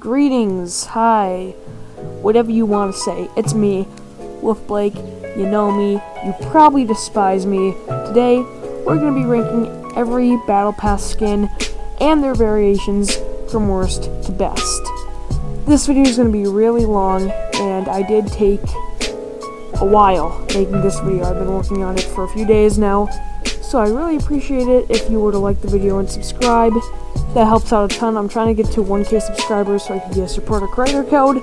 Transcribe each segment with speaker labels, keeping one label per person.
Speaker 1: Greetings, hi, whatever you want to say. It's me, Wolf Blake. You know me, you probably despise me. Today, we're going to be ranking every Battle Pass skin and their variations from worst to best. This video is going to be really long, and I did take a while making this video. I've been working on it for a few days now, so I really appreciate it if you were to like the video and subscribe. That helps out a ton. I'm trying to get to 1K subscribers so I can get a supporter creator code.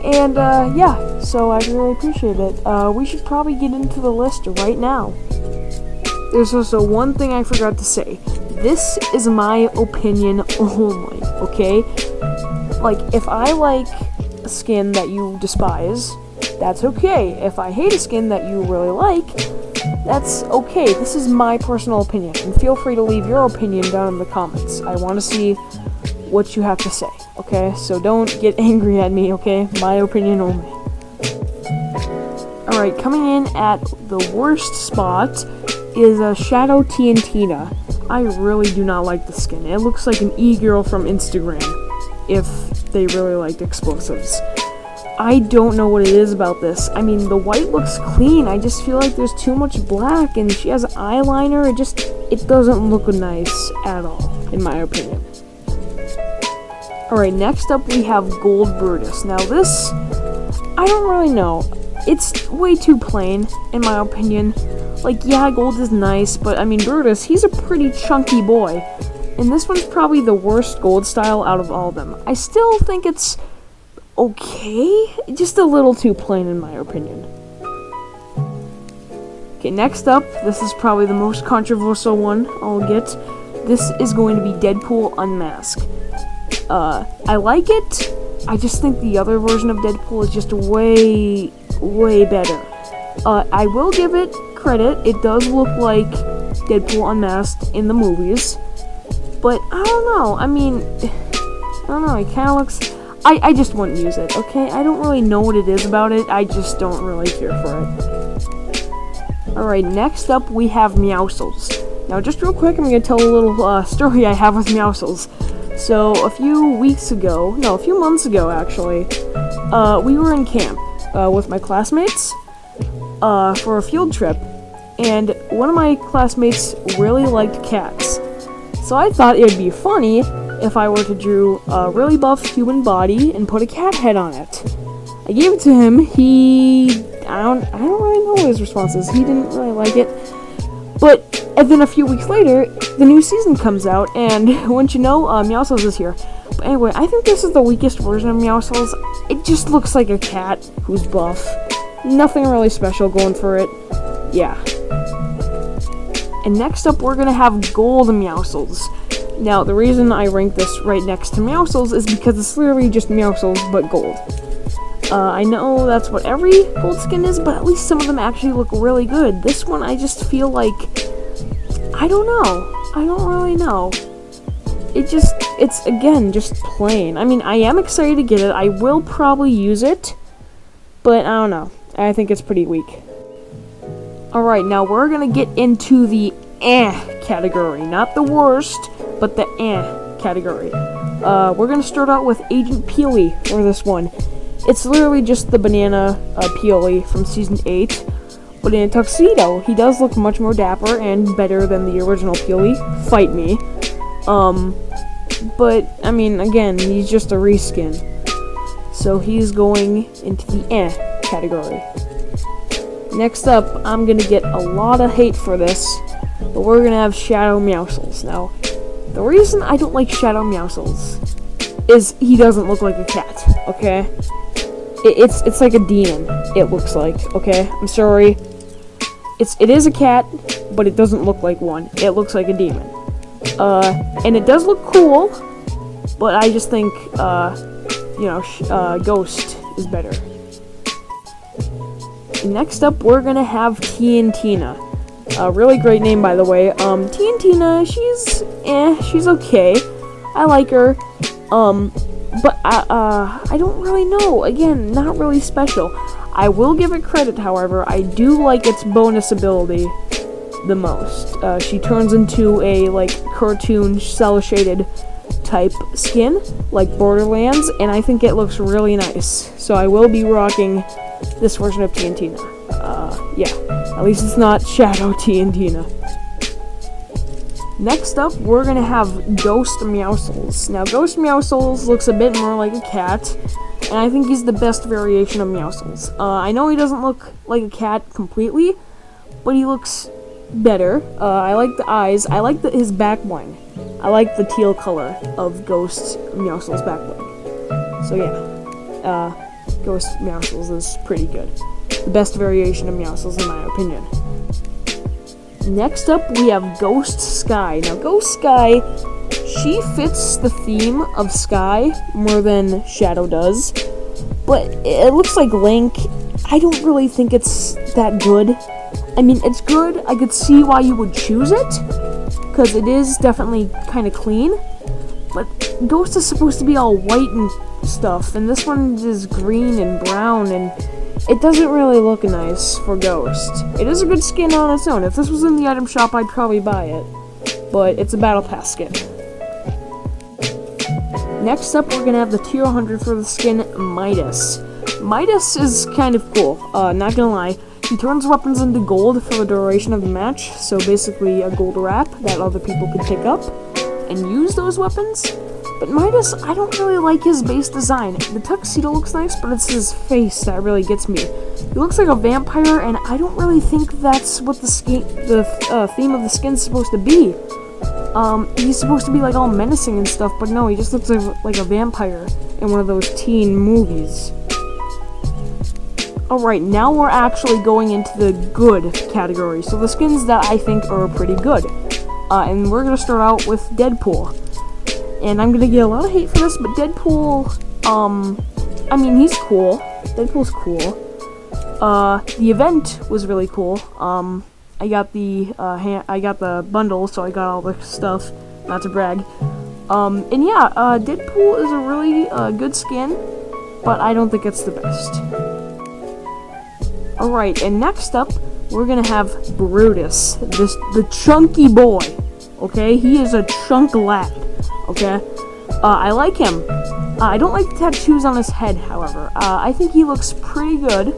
Speaker 1: And, yeah, so I'd really appreciate it. We should probably get into the list right now. There's also one thing I forgot to say. This is my opinion only, okay? Like, if I like a skin that you despise, that's okay. If I hate a skin that you really like, that's okay. This is my personal opinion, and feel free to leave your opinion down in the comments. I want to see what you have to say, okay? So don't get angry at me, okay? My opinion only. Alright, coming in at the worst spot is a Shadow Cantina. I really do not like the skin. It looks like an e-girl from Instagram, if they really liked explosives. I don't know what it is about this. I mean, the white looks clean. I just feel like there's too much black, and she has eyeliner. It doesn't look nice at all, in my opinion. Alright, next up we have Gold Brutus. Now this, I don't really know. It's way too plain, in my opinion. Like, yeah, gold is nice, but I mean, Brutus, he's a pretty chunky boy. And this one's probably the worst gold style out of all of them. I still think it's okay, just a little too plain in my opinion. Okay, next up, this is probably the most controversial one I'll get. This is going to be Deadpool Unmasked. I like it. I just think the other version of Deadpool is just way better. I will give it credit. It does look like Deadpool Unmasked in the movies, but I don't know. I mean, I don't know. It kind of looks. I just wouldn't use it, okay? I don't really know what it is about it. I just don't really care for it. Alright, next up we have Meow Souls. Now, just real quick, I'm going to tell a little story I have with Meow Souls. So, a few months ago, actually, we were in camp with my classmates for a field trip. And one of my classmates really liked cats. So I thought it would be funny if I were to draw a really buff human body and put a cat head on it. I gave it to him. I don't really know what his response is. He didn't really like it. And then a few weeks later, the new season comes out, and once you know, Mouseholes is here. But anyway, I think this is the weakest version of Mouseholes. It just looks like a cat who's buff. Nothing really special going for it. Yeah. And next up, we're gonna have Gold Mouseholes. Now, the reason I rank this right next to Meow Souls is because it's literally just Meow Souls, but gold. I know that's what every gold skin is, but at least some of them actually look really good. This one, I just feel like, I don't know. I don't really know. It's again, just plain. I mean, I am excited to get it. I will probably use it, but I don't know. I think it's pretty weak. Alright, now we're gonna get into the category. Not the worst, but the category. We're gonna start out with Agent Peely for this one. It's literally just the banana Peely from Season 8, but in a tuxedo. He does look much more dapper and better than the original Peely. Fight me. But, I mean, again, he's just a reskin. So he's going into the category. Next up, I'm gonna get a lot of hate for this, but we're gonna have Shadow Mouseholes. Now, the reason I don't like Shadow Mouseholes is he doesn't look like a cat, okay? It's like a demon, it looks like, okay? I'm sorry. It is a cat, but it doesn't look like one. It looks like a demon. And it does look cool, but I just think, Ghost is better. Next up, we're gonna have Cantina. A really great name, by the way. Cantina, she's okay. I like her. But I don't really know. Again, not really special. I will give it credit, however. I do like its bonus ability the most. She turns into a, cartoon, cel-shaded type skin, like Borderlands, and I think it looks really nice. So I will be rocking this version of Cantina. Yeah, at least it's not Shadow Cantina. Next up, we're gonna have Ghost Meow Souls. Now, Ghost Meow Souls looks a bit more like a cat, and I think he's the best variation of Meow Souls. I know he doesn't look like a cat completely, but he looks better. I like the eyes. I like his back bling. I like the teal color of Ghost Meow Souls back bling. So yeah, Ghost Meow Souls is pretty good. The best variation of Meow Souls in my opinion. Next up, we have Ghost Skye. Now, Ghost Skye, she fits the theme of Skye more than Shadow does, but it looks like Link. I don't really think it's that good. I mean, it's good. I could see why you would choose it, because it is definitely kind of clean, but Ghost is supposed to be all white and stuff, and this one is green and brown, and it doesn't really look nice for Ghost. It is a good skin on its own. If this was in the item shop, I'd probably buy it, but it's a Battle Pass skin. Next up, we're gonna have the tier 100 for the skin Midas. Midas is kind of cool, not gonna lie. He turns weapons into gold for the duration of the match, so basically a gold wrap that other people could pick up and use those weapons. But Midas, I don't really like his base design. The tuxedo looks nice, but it's his face that really gets me. He looks like a vampire, and I don't really think that's what the theme of the skin's supposed to be. He's supposed to be like all menacing and stuff, but no, he just looks like a vampire in one of those teen movies. Alright, now we're actually going into the good category, so the skins that I think are pretty good. And we're gonna start out with Deadpool. And I'm gonna get a lot of hate for this, but Deadpool, I mean, he's cool. Deadpool's cool. The event was really cool. I got the bundle, so I got all the stuff, not to brag. And yeah, Deadpool is a really good skin, but I don't think it's the best. Alright, and next up, we're gonna have Brutus, the chunky boy, okay? He is a chunk lad, okay? I like him. I don't like the tattoos on his head, however. I think he looks pretty good.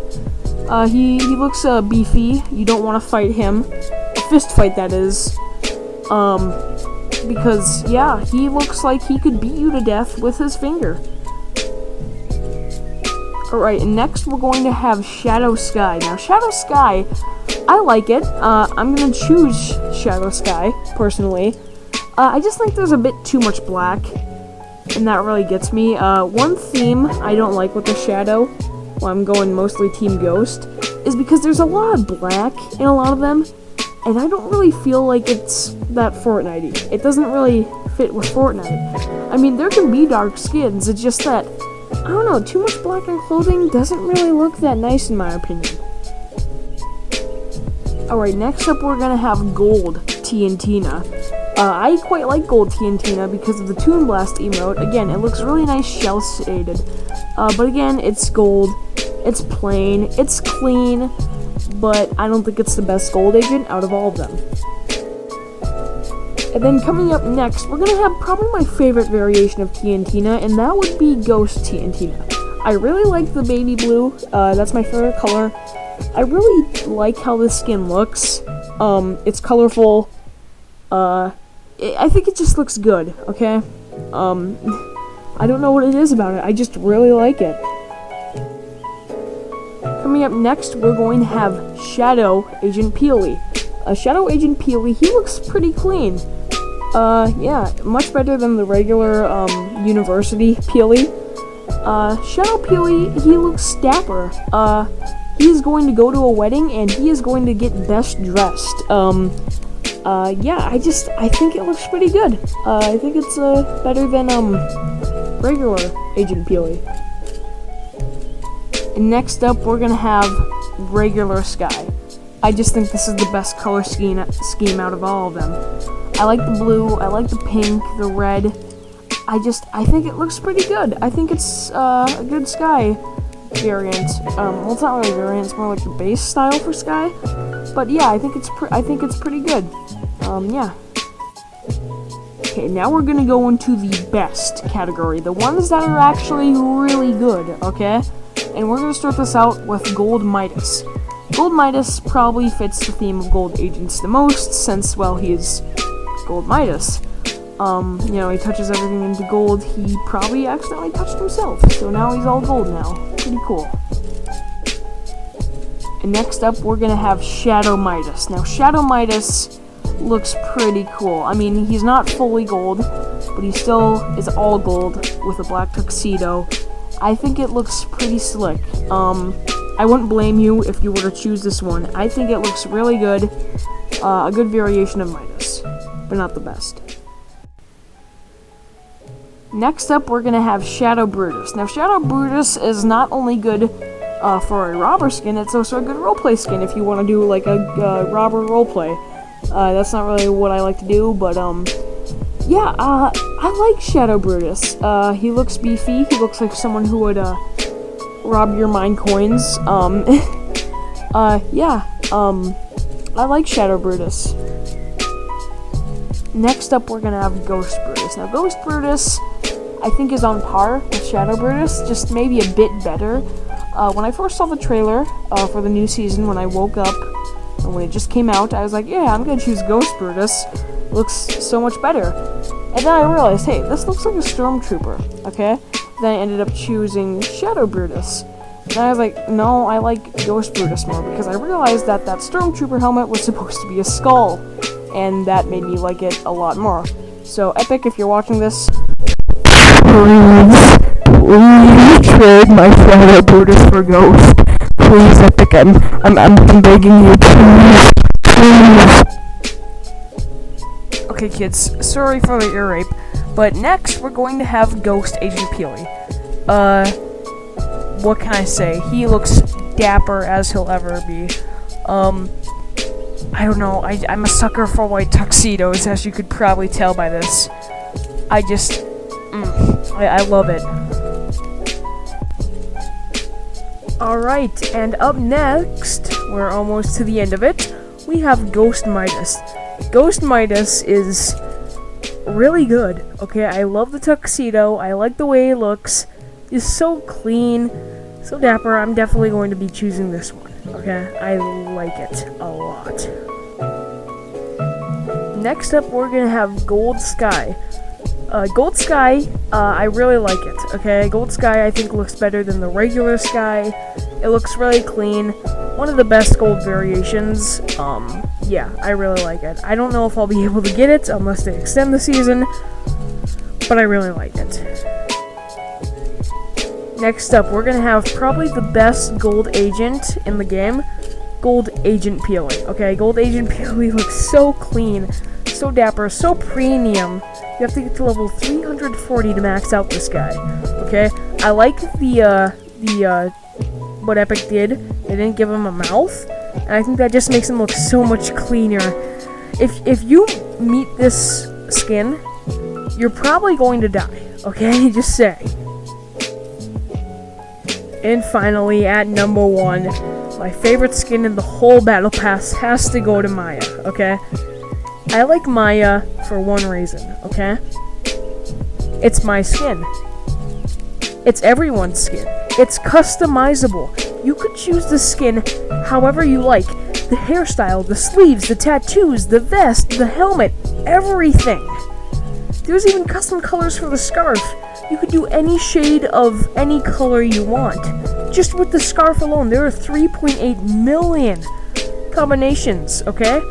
Speaker 1: He looks beefy. You don't want to fight him. A fist fight, that is. Because, yeah, he looks like he could beat you to death with his finger. Alright, and next we're going to have Shadow Skye. Now, Shadow Skye, I like it. I'm going to choose Shadow Skye, personally. I just think there's a bit too much black, and that really gets me. One theme I don't like with the Shadow, well, I'm going mostly Team Ghost, is because there's a lot of black in a lot of them, and I don't really feel like it's that Fortnite-y. It doesn't really fit with Fortnite. I mean, there can be dark skins, it's just that, I don't know, too much black in clothing doesn't really look that nice in my opinion. Alright, next up we're gonna have Gold Cantina. I quite like Gold Cantina because of the Toon Blast emote. Again, it looks really nice shell shaded. But again, it's gold, it's plain, it's clean, but I don't think it's the best gold agent out of all of them. And then coming up next, we're gonna have probably my favorite variation of Cantina, and that would be Ghost Cantina. I really like the baby blue, that's my favorite color. I really like how this skin looks. It's colorful. I think it just looks good, okay? I don't know what it is about it, I just really like it. Coming up next, we're going to have Shadow Agent Peely. Shadow Agent Peely, he looks pretty clean. Yeah, much better than the regular, University Peely. Shadow Peely, he looks dapper. He is going to go to a wedding, and he is going to get best dressed. Yeah, I think it looks pretty good. I think it's, better than, regular Agent Peely. And next up, we're gonna have regular Skye. I just think this is the best color scheme out of all of them. I like the blue, I like the pink, the red. I think it looks pretty good. I think it's, a good Skye variant. Well, it's not really a variant, it's more like the base style for Skye. But yeah, I think it's pretty good. Yeah. Okay, now we're gonna go into the best category, the ones that are actually really good, okay? And we're gonna start this out with Gold Midas. Gold Midas probably fits the theme of gold agents the most, since, well, he is Gold Midas. He touches everything into gold. He probably accidentally touched himself, so now he's all gold now. Pretty cool. And next up, we're gonna have Shadow Midas. Now, Shadow Midas looks pretty cool. I mean, he's not fully gold, but he still is all gold with a black tuxedo. I think it looks pretty slick. I wouldn't blame you if you were to choose this one. I think it looks really good. A good variation of Midas, but not the best. Next up, we're gonna have Shadow Brutus. Now, Shadow Brutus is not only good for a robber skin, it's also a good roleplay skin if you want to do like a robber roleplay. That's not really what I like to do, but I like Shadow Brutus. He looks beefy. He looks like someone who would rob your mine coins. I like Shadow Brutus. Next up, we're gonna have Ghost Brutus. Now, Ghost Brutus, I think, is on par with Shadow Brutus, just maybe a bit better. When I first saw the trailer for the new season, when I woke up, and when it just came out, I was like, yeah, I'm gonna choose Ghost Brutus. Looks so much better. And then I realized, hey, this looks like a Stormtrooper, okay? Then I ended up choosing Shadow Brutus. And I was like, no, I like Ghost Brutus more, because I realized that that Stormtrooper helmet was supposed to be a skull, and that made me like it a lot more. So, Epic, if you're watching this, please trade my Shadow Brutus for Ghost. Please, Epic, I'm begging you, please. Okay, kids, sorry for the ear rape, but next we're going to have Ghost Agent Peely. What can I say? He looks dapper as he'll ever be. I don't know, I'm a sucker for white tuxedos, as you could probably tell by this. I love it. Alright, and up next, we're almost to the end of it, we have Ghost Midas. Ghost Midas is really good, okay? I love the tuxedo, I like the way he looks. He's so clean, so dapper. I'm definitely going to be choosing this one, okay? I like it a lot. Next up, we're gonna have Gold Skye. Gold Skye, I really like it, okay? Gold Skye, I think, looks better than the regular Skye. It looks really clean. One of the best gold variations. Yeah, I really like it. I don't know if I'll be able to get it unless they extend the season, but I really like it. Next up, we're gonna have probably the best gold agent in the game, Gold Agent Peely. Okay, Gold Agent Peely looks so clean, so dapper, so premium. You have to get to level 340 to max out this guy. Okay, I like what Epic did. They didn't give him a mouth, and I think that just makes him look so much cleaner. If you meet this skin, you're probably going to die. Okay, just say. And finally, at number 1, my favorite skin in the whole Battle Pass has to go to Maya, okay? I like Maya for one reason, okay? It's my skin. It's everyone's skin. It's customizable. You could choose the skin however you like. The hairstyle, the sleeves, the tattoos, the vest, the helmet, everything. There's even custom colors for the scarf. You could do any shade of any color you want. Just with the scarf alone, there are 3.8 million combinations, okay?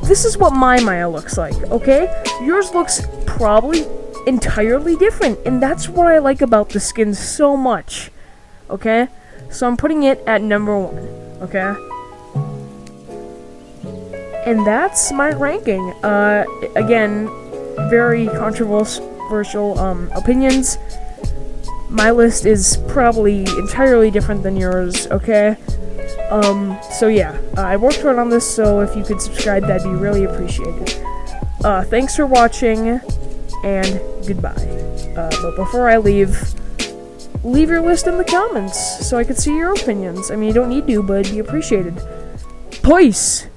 Speaker 1: This is what my Maya looks like, okay? Yours looks probably entirely different, and that's what I like about the skin so much, okay? So I'm putting it at number 1, okay? And that's my ranking. Again, very controversial opinions. My list is probably entirely different than yours, okay? So yeah, I worked hard on this, so if you could subscribe, that'd be really appreciated. Thanks for watching, and goodbye. But before I leave your list in the comments, so I could see your opinions. I mean, you don't need to, but it'd be appreciated. Peace!